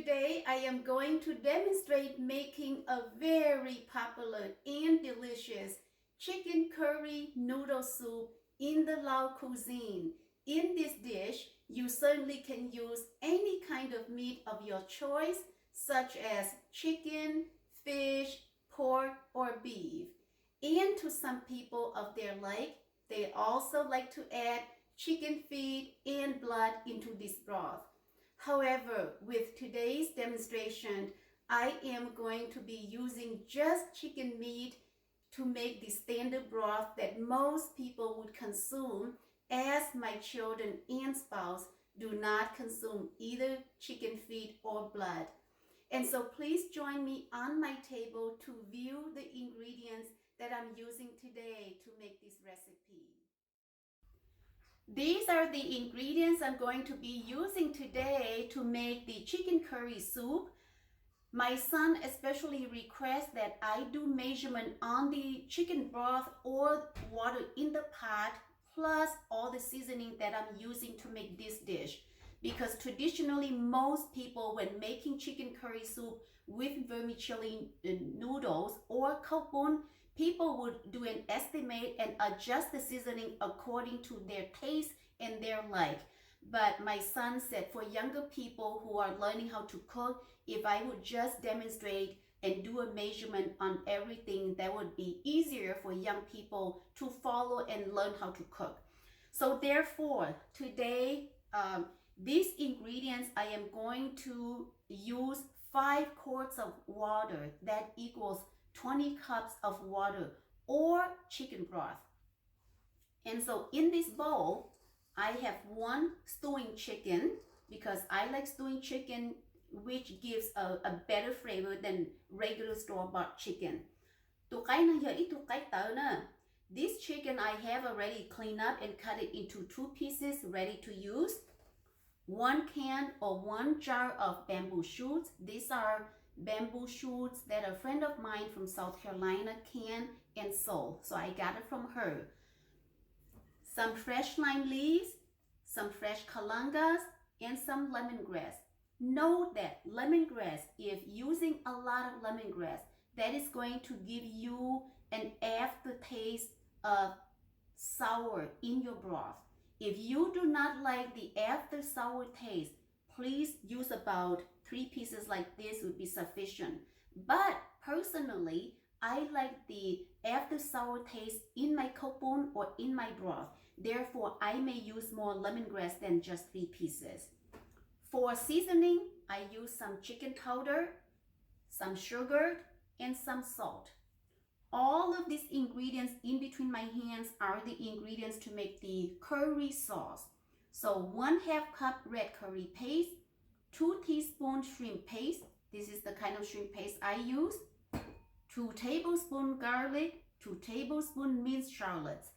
Today I am going to demonstrate making a very popular and delicious chicken curry noodle soup in the Lao cuisine. In this dish, you certainly can use any kind of meat of your choice, such as chicken, fish, pork, or beef. And to some people of their like, they also like to add chicken feet and blood into this broth. However, with today's demonstration, I am going to be using just chicken meat to make the standard broth that most people would consume, as my children and spouse do not consume either chicken feet or blood. And so please join me on my table to view the ingredients that I'm using today to make this recipe. These are the ingredients I'm going to be using today to make the chicken curry soup. My son especially requests that I do measurement on the chicken broth or water in the pot, plus all the seasoning that I'm using to make this dish. Because traditionally, most people, when making chicken curry soup with vermicelli noodles or kaffir, people would do an estimate and adjust the seasoning according to their taste and their like. But my son said for younger people who are learning how to cook, if I would just demonstrate and do a measurement on everything, that would be easier for young people to follow and learn how to cook. So therefore, today, these ingredients, I am going to use 5 quarts of water. That equals 20 cups of water or chicken broth. And so in this bowl, I have 1 stewing chicken, because I like stewing chicken, which gives a better flavor than regular store-bought chicken. This chicken I have already cleaned up and cut it into 2 pieces, ready to use. 1 can or 1 jar of bamboo shoots. These are bamboo shoots that a friend of mine from South Carolina canned and sold. So I got it from her. Some fresh lime leaves, some fresh galangas, and some lemongrass. Note that lemongrass, if using a lot of lemongrass, that is going to give you an aftertaste of sour in your broth. If you do not like the after sour taste, please use about 3 pieces like this would be sufficient. But personally, I like the after sour taste in my kaffir or in my broth. Therefore, I may use more lemongrass than just 3 pieces. For seasoning, I use some chicken powder, some sugar, and some salt. All of these ingredients in between my hands are the ingredients to make the curry sauce. So 1/2 cup red curry paste, 2 teaspoons shrimp paste. This is the kind of shrimp paste I use. 2 tablespoons garlic, 2 tablespoons minced shallots.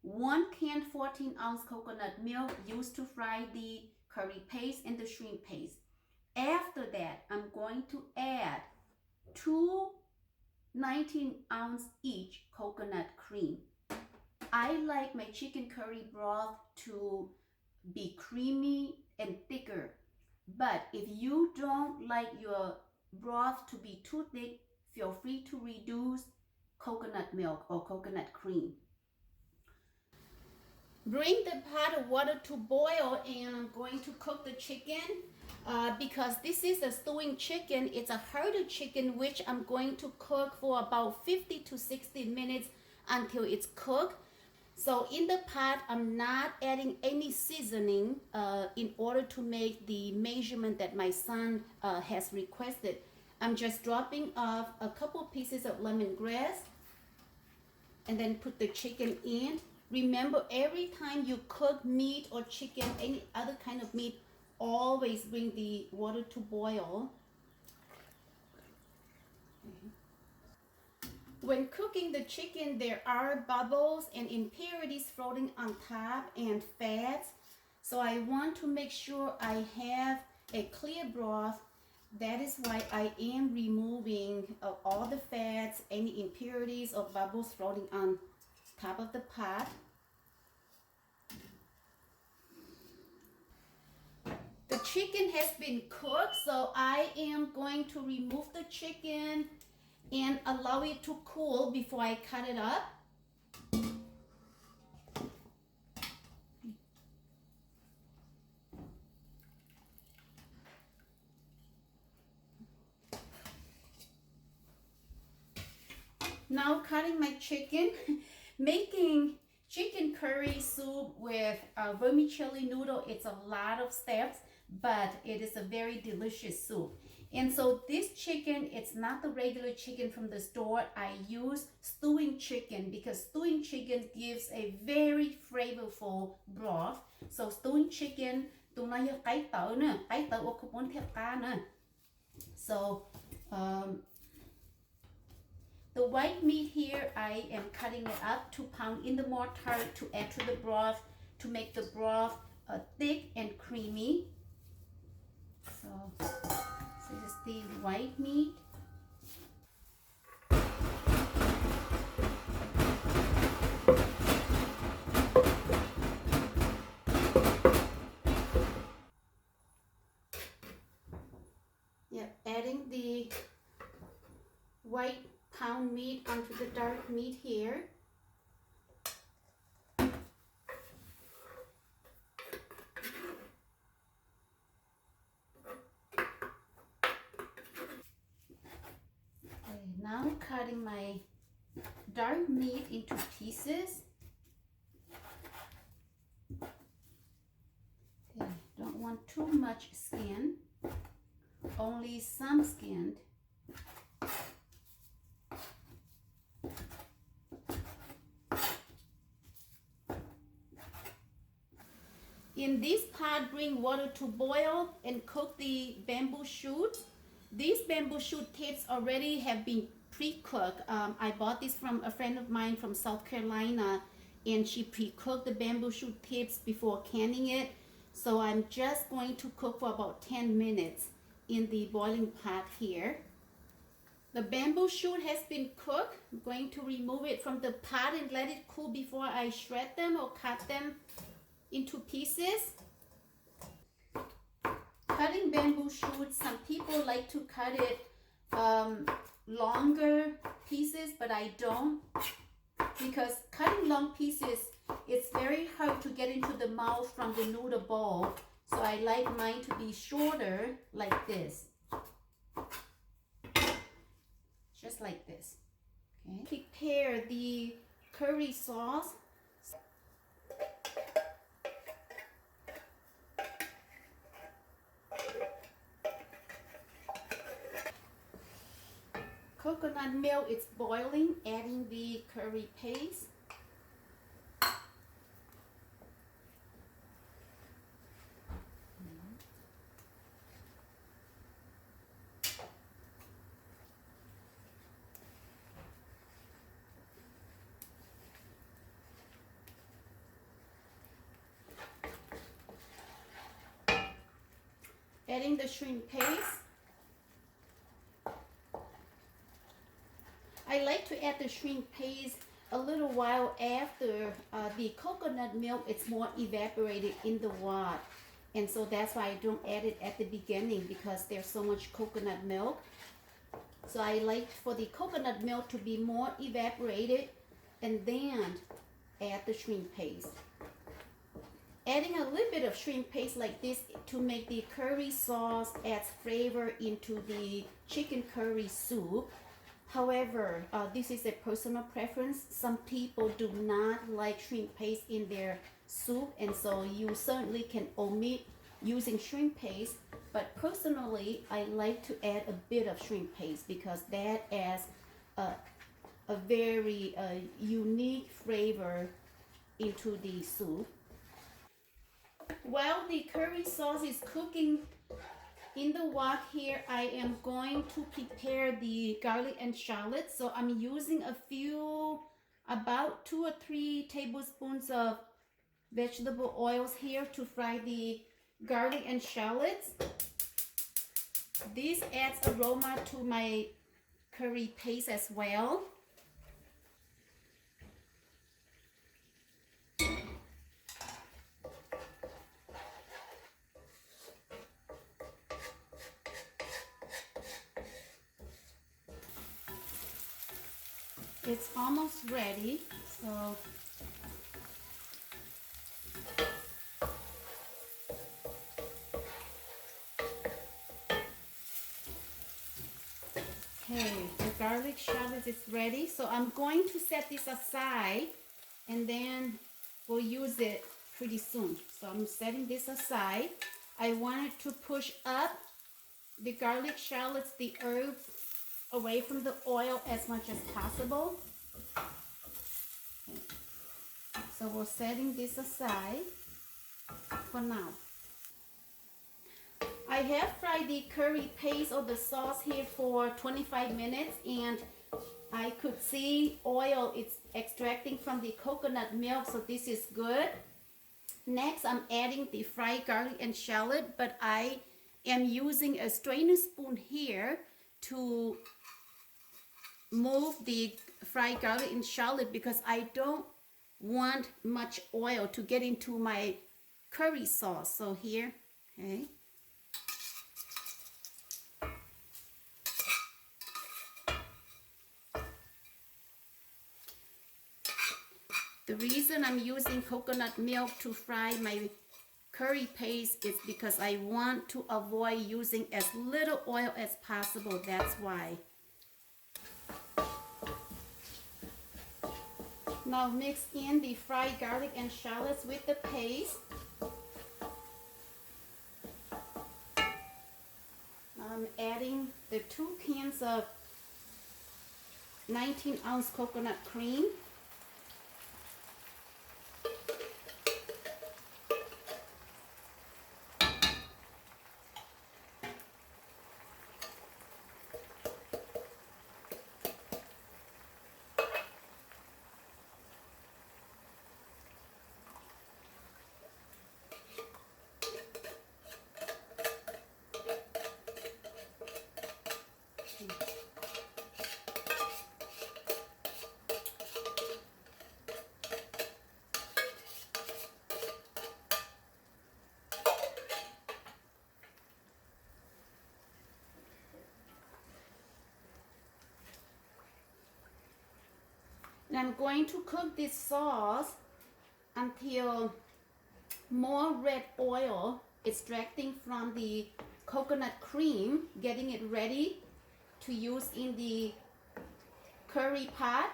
1 can 14-ounce coconut milk used to fry the curry paste and the shrimp paste. After that, I'm going to add 2 19-ounce each coconut cream. I like my chicken curry broth to be creamy and thicker. But if you don't like your broth to be too thick, feel free to reduce coconut milk or coconut cream. Bring the pot of water to boil, and I'm going to cook the chicken. Because this is a stewing chicken, it's a harder chicken, which I'm going to cook for about 50 to 60 minutes until it's cooked. So in the pot, I'm not adding any seasoning in order to make the measurement that my son has requested. I'm just dropping off a couple pieces of lemongrass and then put the chicken in. Remember, every time you cook meat or chicken, any other kind of meat, always bring the water to boil. When cooking the chicken, there are bubbles and impurities floating on top and fats. So I want to make sure I have a clear broth. That is why I am removing all the fats, any impurities or bubbles floating on top of the pot. The chicken has been cooked, so I am going to remove the chicken and allow it to cool before I cut it up. Now cutting my chicken, making chicken curry soup with vermicelli noodle. It's a lot of steps, but it is a very delicious soup. And so this chicken, it's not the regular chicken from the store. I use stewing chicken because stewing chicken gives a very flavorful broth. So stewing chicken, tụi nó như cái tớ nè, cái tớ của muốn thép cá nè. So the white meat here, I am cutting it up to pound in the mortar to add to the broth to make the broth thick and creamy. So this is the white meat. Yep, adding the white pound meat onto the dark meat here. Okay, now cutting my dark meat into pieces. Okay, don't want too much skin, only some skinned. In this pot, bring water to boil and cook the bamboo shoot. These bamboo shoot tips already have been pre-cooked. I bought this from a friend of mine from South Carolina, and she pre-cooked the bamboo shoot tips before canning it. So I'm just going to cook for about 10 minutes in the boiling pot here. The bamboo shoot has been cooked. I'm going to remove it from the pot and let it cool before I shred them or cut them into pieces. Cutting bamboo shoots, some people like to cut it longer pieces, but I don't, because cutting long pieces, it's very hard to get into the mouth from the noodle bowl. So I like mine to be shorter, like this, just like this. Okay. Prepare the curry sauce. Coconut milk, it's boiling, adding the curry paste. Adding the shrimp paste. I like to add the shrimp paste a little while after the coconut milk it's more evaporated in the wok, and so that's why I don't add it at the beginning, because there's so much coconut milk. So I like for the coconut milk to be more evaporated and then add the shrimp paste. Adding a little bit of shrimp paste like this to make the curry sauce adds flavor into the chicken curry soup. However, this is a personal preference. Some people do not like shrimp paste in their soup, and so you certainly can omit using shrimp paste. But personally, I like to add a bit of shrimp paste because that adds a very unique flavor into the soup. While the curry sauce is cooking in the wok here, I am going to prepare the garlic and shallots. So I'm using about 2 or 3 tablespoons of vegetable oils here to fry the garlic and shallots. This adds aroma to my curry paste as well. It's almost ready, so okay, the garlic shallot is ready. So I'm going to set this aside and then we'll use it pretty soon. So I'm setting this aside. I wanted to push up the garlic shallots, the herbs, away from the oil as much as possible. Okay. So we're setting this aside for now. I have fried the curry paste or the sauce here for 25 minutes and I could see oil is extracting from the coconut milk, so this is good. Next, I'm adding the fried garlic and shallot, but I am using a strainer spoon here to move the fried garlic and shallot because I don't want much oil to get into my curry sauce. So here, okay. The reason I'm using coconut milk to fry my curry paste is because I want to avoid using as little oil as possible. That's why. Now mix in the fried garlic and shallots with the paste. I'm adding the 2 cans of 19-ounce coconut cream. And I'm going to cook this sauce until more red oil extracting from the coconut cream, getting it ready to use in the curry pot.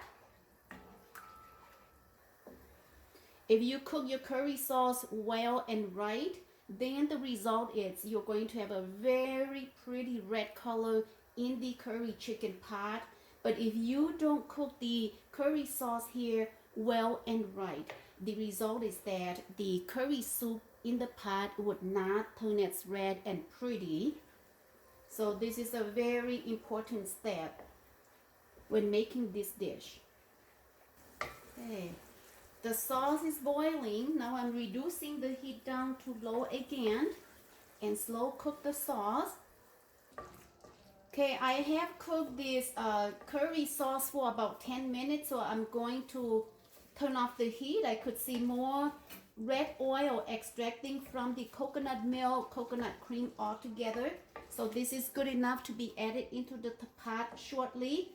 If you cook your curry sauce well and right, then the result is you're going to have a very pretty red color in the curry chicken pot. But if you don't cook the curry sauce here well and right, the result is that the curry soup in the pot would not turn as red and pretty. So this is a very important step when making this dish. Okay. The sauce is boiling. Now I'm reducing the heat down to low again and slow cook the sauce. Okay, I have cooked this curry sauce for about 10 minutes, so I'm going to turn off the heat. I could see more red oil extracting from the coconut milk, coconut cream all together. So this is good enough to be added into the pot shortly.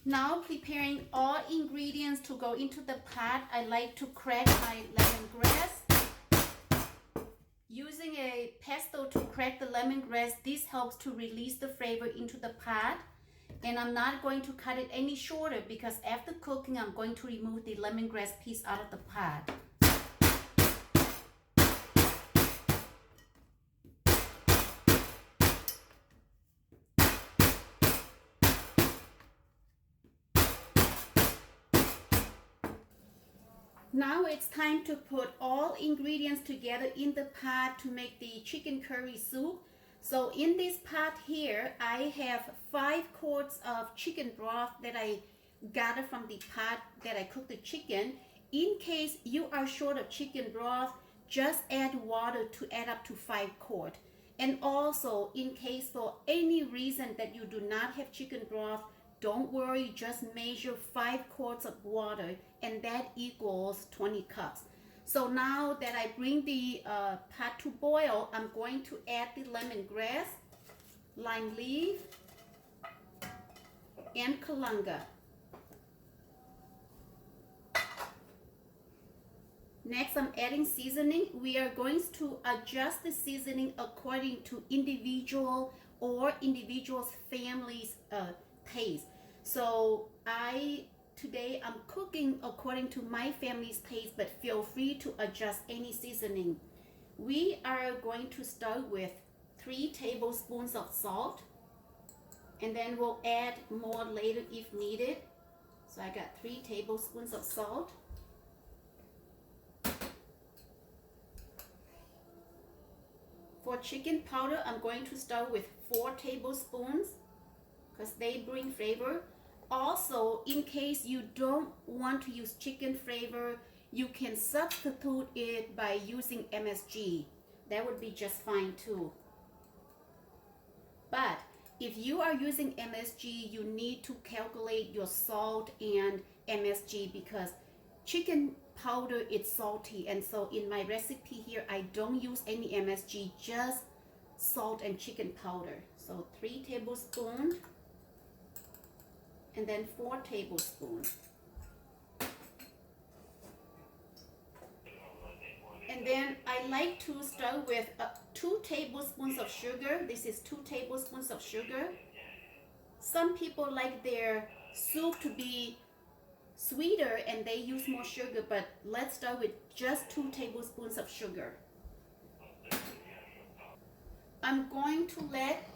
Now preparing all ingredients to go into the pot. I like to crack my lemongrass. Using a pestle to crack the lemongrass, this helps to release the flavor into the pot. And I'm not going to cut it any shorter because after cooking, I'm going to remove the lemongrass piece out of the pot. Now it's time to put all ingredients together in the pot to make the chicken curry soup. So in this pot here, I have 5 quarts of chicken broth that I gathered from the pot that I cooked the chicken. In case you are short of chicken broth, just add water to add up to 5 quarts. And also, in case for any reason that you do not have chicken broth, don't worry, just measure 5 quarts of water and that equals 20 cups. So now that I bring the pot to boil, I'm going to add the lemongrass, lime leaf, and galanga. Next, I'm adding seasoning. We are going to adjust the seasoning according to individual or individual's family's taste. So today I'm cooking according to my family's taste, but feel free to adjust any seasoning. We are going to start with 3 tablespoons of salt, and then we'll add more later if needed. So I got 3 tablespoons of salt. For chicken powder, I'm going to start with 4 tablespoons because they bring flavor. Also, in case you don't want to use chicken flavor, you can substitute it by using MSG. That would be just fine too. But if you are using MSG, you need to calculate your salt and MSG because chicken powder is salty, and so in my recipe here I don't use any MSG, just salt and chicken powder. So 3 tablespoons and then 4 tablespoons. And then I like to start with 2 tablespoons of sugar. This is 2 tablespoons of sugar. Some people like their soup to be sweeter and they use more sugar, but let's start with just 2 tablespoons of sugar. I'm going to let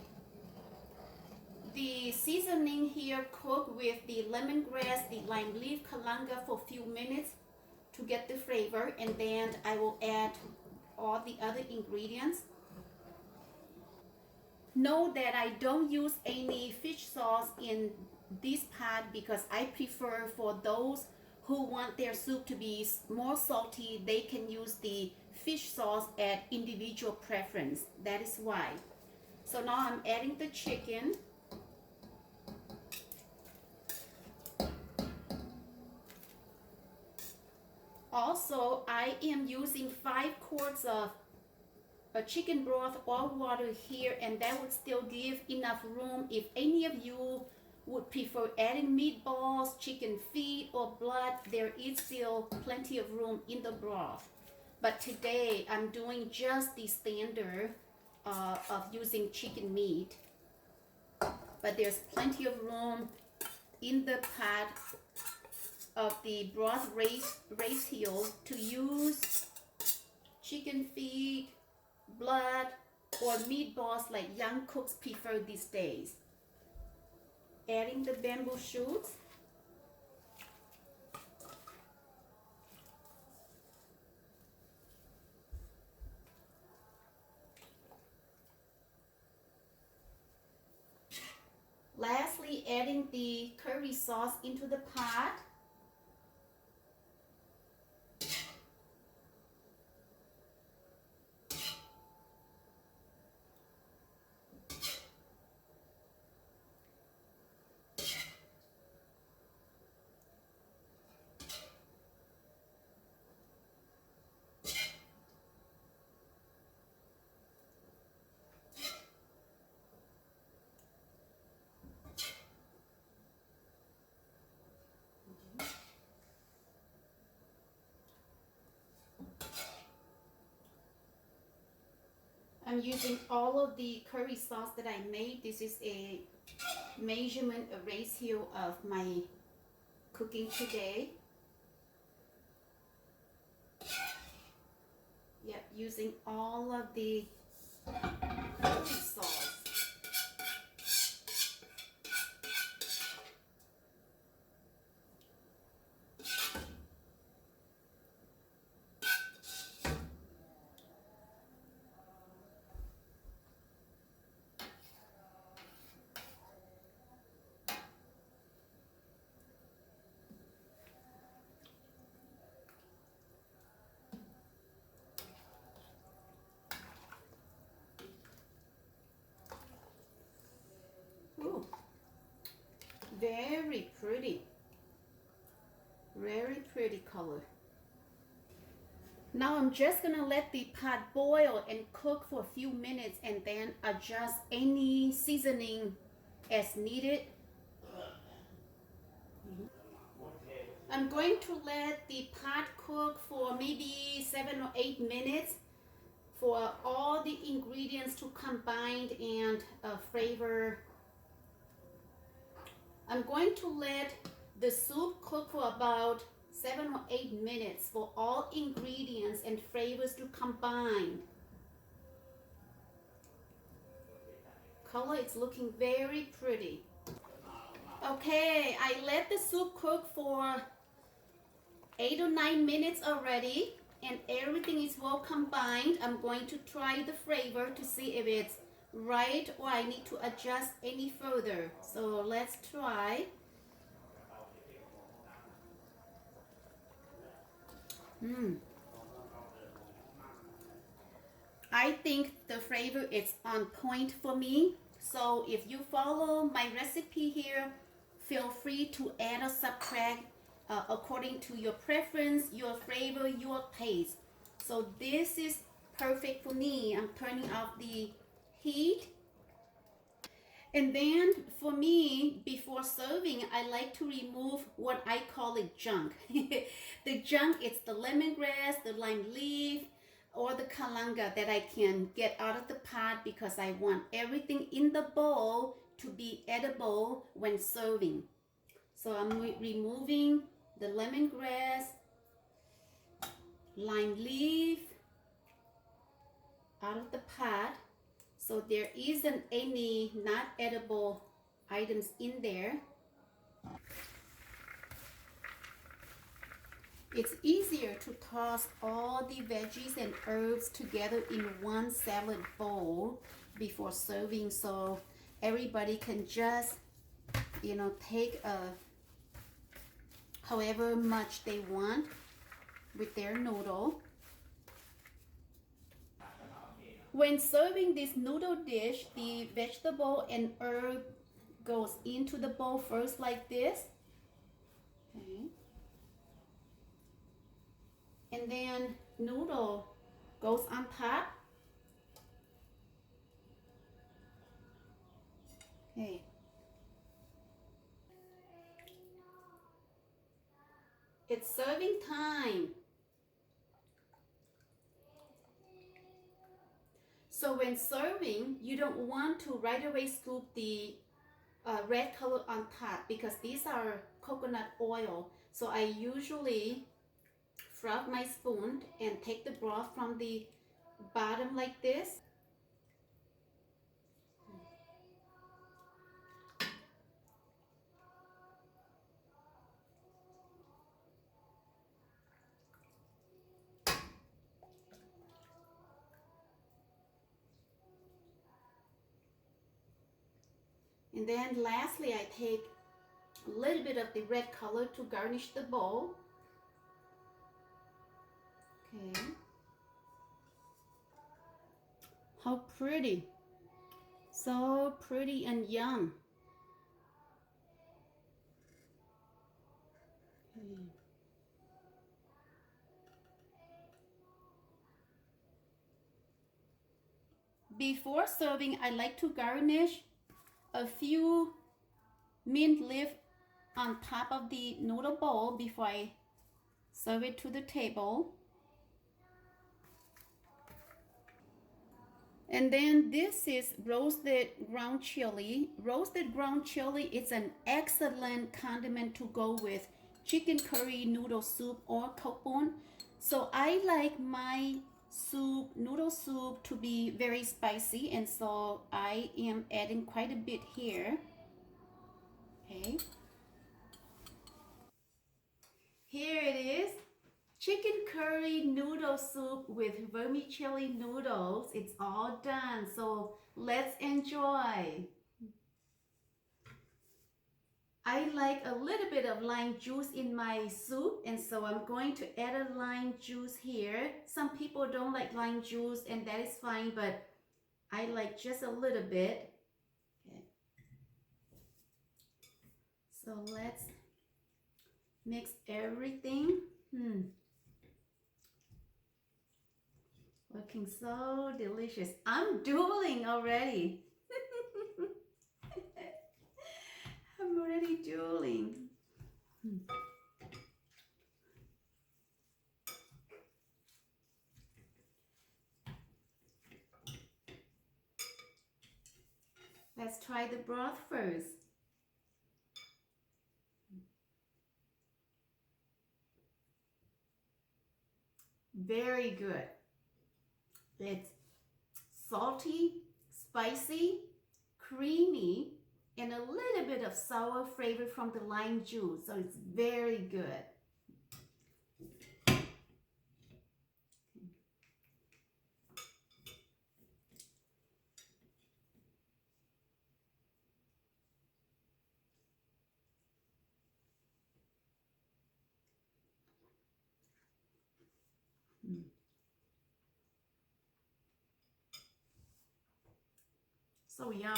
the seasoning here cook with the lemongrass, the lime leaf, galanga for a few minutes to get the flavor, and then I will add all the other ingredients. Know that I don't use any fish sauce in this pot because I prefer for those who want their soup to be more salty, they can use the fish sauce at individual preference. That is why. So now I'm adding the chicken. Also, I am using 5 quarts of chicken broth or water here, and that would still give enough room if any of you would prefer adding meatballs, chicken feet, or blood. There is still plenty of room in the broth. But today I'm doing just the standard of using chicken meat. But there's plenty of room in the pot of the broth ratio to use chicken feet, blood, or meatballs like young cooks prefer these days. Adding the bamboo shoots. Lastly, adding the curry sauce into the pot. I'm using all of the curry sauce that I made. This is a measurement, a ratio of my cooking today. Yep, using all of the curry sauce. Ooh, very pretty color. Now I'm just gonna let the pot boil and cook for a few minutes and then adjust any seasoning as needed. I'm going to let the pot cook for maybe 7 or 8 minutes for all the ingredients to combine and flavor. I'm going to let the soup cook for about 7 or 8 minutes for all ingredients and flavors to combine. Color is looking very pretty. Okay, I let the soup cook for 8 or 9 minutes already, and everything is well combined. I'm going to try the flavor to see if it's right or I need to adjust any further. So let's try. I think the flavor is on point for me. So if you follow my recipe here, feel free to add or subtract according to your preference, your flavor, your taste. So this is perfect for me. I'm turning off the heat. And then for me, before serving, I like to remove what I call it junk. The junk is the lemongrass, the lime leaf, or the kalanga that I can get out of the pot because I want everything in the bowl to be edible when serving. So I'm removing the lemongrass, lime leaf out of the pot. So there isn't any not edible items in there. It's easier to toss all the veggies and herbs together in one salad bowl before serving, so everybody can just, take however much they want with their noodle. When serving this noodle dish, the vegetable and herb goes into the bowl first like this. Okay. And then noodle goes on top. Okay. It's serving time. So when serving, you don't want to right away scoop the red color on top because these are coconut oil. So I usually froth my spoon and take the broth from the bottom like this. And then lastly, I take a little bit of the red color to garnish the bowl. Okay. How pretty. So pretty and yum. Okay. Before serving, I like to garnish a few mint leaf on top of the noodle bowl before I serve it to the table. And then this is roasted ground chili. Roasted ground chili is an excellent condiment to go with chicken curry, noodle soup, or kokbon. So I like my soup, noodle soup, to be very spicy, and so I am adding quite a bit here. Okay. Here it is. Chicken curry noodle soup with vermicelli noodles. It's all done, so let's enjoy. I like a little bit of lime juice in my soup, and so I'm going to add a lime juice here. Some people don't like lime juice, and that is fine, but I like just a little bit. Okay. So let's mix everything. Looking so delicious. I'm drooling already. I'm already drooling. Let's try the broth first. Very good. It's salty, spicy, creamy, and a little bit of sour flavor from the lime juice. So it's very good. So yum.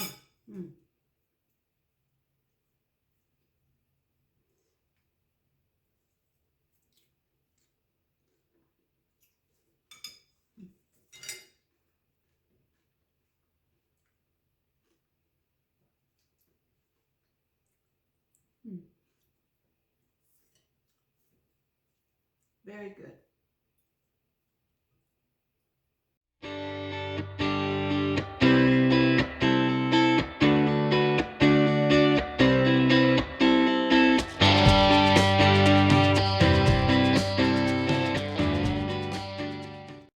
Very good.